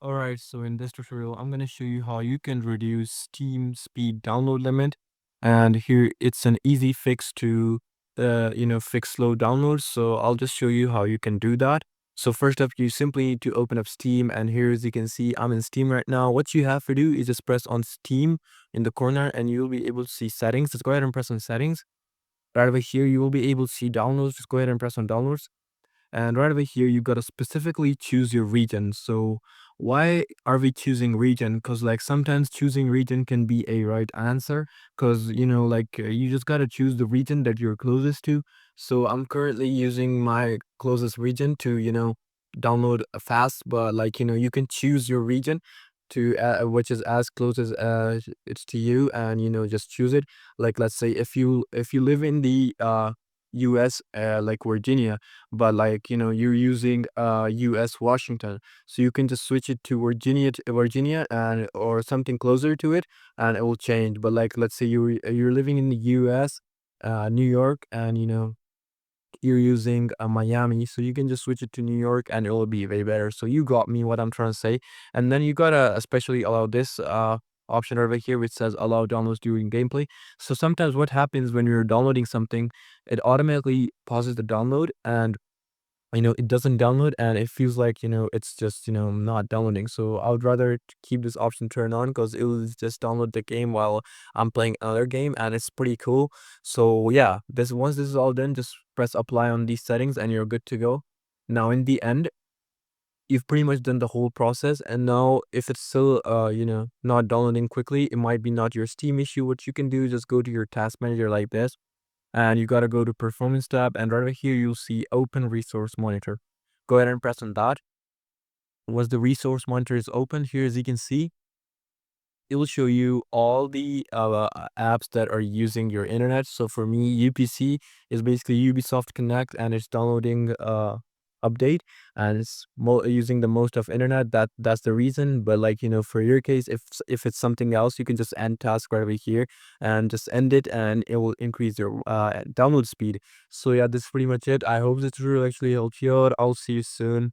Alright, so in this tutorial, I'm going to show you how you can reduce Steam speed download limit. And here it's an easy fix to, fix slow downloads. So I'll just show you how you can do that. So first up, you simply need to open up Steam. And here, as you can see, I'm in Steam right now. What you have to do is just press on Steam in the corner and you'll be able to see settings. Just go ahead and press on settings. Right over here, you will be able to see downloads. Just go ahead and press on downloads. And right over here, you gotta specifically choose your region. So why are we choosing region? Because like sometimes choosing region can be a right answer. Because you just gotta choose the region that you're closest to. So I'm currently using my closest region to download fast. But you can choose your region to which is as close as it's to you, and just choose it. Like let's say if you live in the US, like Virginia, but you're using US Washington, so you can just switch it to Virginia and or something closer to it, and it will change. But like let's say you're living in the US, New York, and you're using Miami, so you can just switch it to New York and it will be way better. So you got me what I'm trying to say. And then you gotta especially allow this option over here which says allow downloads during gameplay. So sometimes what happens when you're downloading something, it automatically pauses the download, and it doesn't download, and it feels like it's just not downloading. So I would rather keep this option turned on because it will just download the game while I'm playing another game, and it's pretty cool. So yeah, this once this is all done, just press apply on these settings and you're good to go. Now in the end, you've pretty much done the whole process, and now if it's still not downloading quickly, it might be not your Steam issue. What you can do is just go to your task manager like this, and you got to go to performance tab, and right over here you'll see open resource monitor. Go ahead and press on that. Once the resource monitor is open, here as you can see, it will show you all the apps that are using your internet. So for me, UPC is basically Ubisoft Connect, and it's downloading update, and it's using the most of internet. That's the reason. But for your case, if it's something else, you can just end task right over here and just end it, and it will increase your download speed. So yeah, that's pretty much it. I hope this tutorial actually helped you out. I'll see you soon.